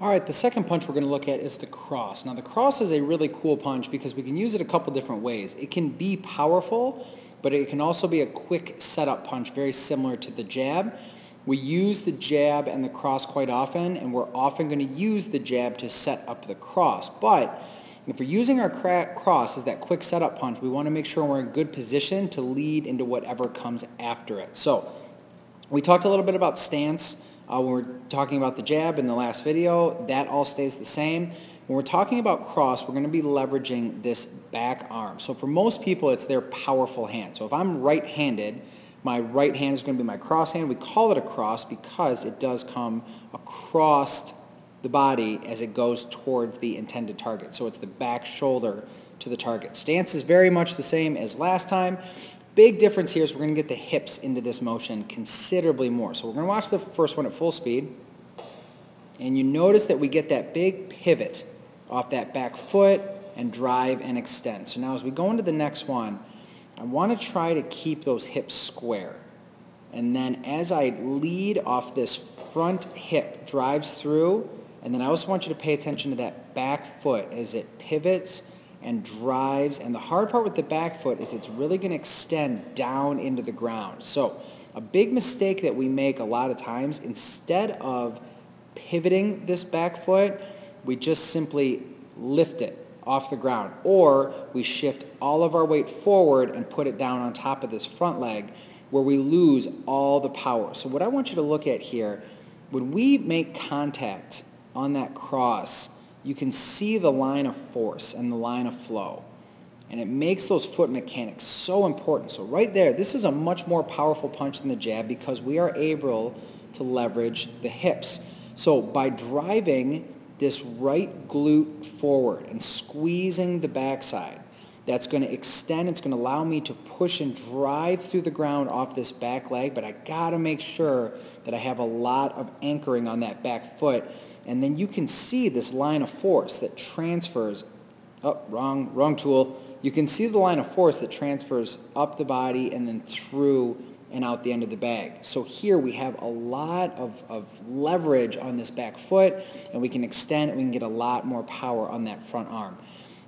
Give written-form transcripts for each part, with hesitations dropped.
All right, the second punch we're going to look at is the cross. Now the cross is a really cool punch because we can use it a couple different ways. It can be powerful, but it can also be a quick setup punch, very similar to the jab. We use the jab and the cross quite often, and we're often going to use the jab to set up the cross. But if we're using our cross as that quick setup punch, we want to make sure we're in good position to lead into whatever comes after it. So we talked a little bit about stance when we're talking about the jab in the last video. That all stays the same. When we're talking about cross, we're going to be leveraging this back arm. So for most people, it's their powerful hand. So if I'm right-handed, my right hand is going to be my cross hand. We call it a cross because it does come across the body as it goes towards the intended target. So it's the back shoulder to the target. Stance is very much the same as last time. Big difference here is we're going to get the hips into this motion considerably more. So we're going to watch the first one at full speed. And you notice that we get that big pivot off that back foot and drive and extend. So now as we go into the next one, I want to try to keep those hips square. And then as I lead off this front hip, drives through, and then I also want you to pay attention to that back foot as it pivots and drives. And the hard part with the back foot is it's really going to extend down into the ground. So a big mistake that we make a lot of times, instead of pivoting this back foot, we just simply lift it off the ground, or we shift all of our weight forward and put it down on top of this front leg, where we lose all the power. So what I want you to look at here, when we make contact on that cross, you can see the line of force and the line of flow. And it makes those foot mechanics so important. So right there, this is a much more powerful punch than the jab because we are able to leverage the hips. So by driving this right glute forward and squeezing the backside, that's going to extend. It's going to allow me to push and drive through the ground off this back leg, but I got to make sure that I have a lot of anchoring on that back foot. And then you can see this line of force that transfers, wrong tool. You can see the line of force that transfers up the body and then through and out the end of the bag. So here we have a lot of leverage on this back foot, and we can extend and we can get a lot more power on that front arm.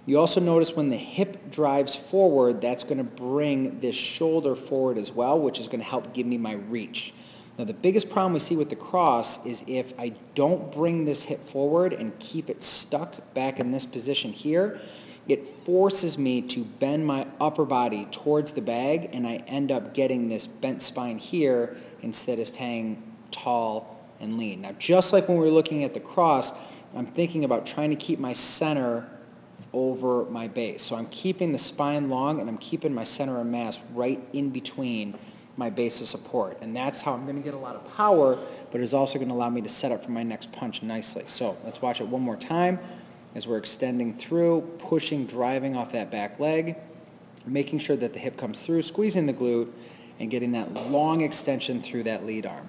You also notice when the hip drives forward, that's going to bring this shoulder forward as well, which is going to help give me my reach. Now the biggest problem we see with the cross is if I don't bring this hip forward and keep it stuck back in this position here, it forces me to bend my upper body towards the bag, and I end up getting this bent spine here instead of staying tall and lean. Now just like when we were looking at the cross, I'm thinking about trying to keep my center over my base. So I'm keeping the spine long and I'm keeping my center of mass right in between my base of support. And that's how I'm going to get a lot of power, but it's also going to allow me to set up for my next punch nicely. So let's watch it one more time as we're extending through, pushing, driving off that back leg, making sure that the hip comes through, squeezing the glute, and getting that long extension through that lead arm.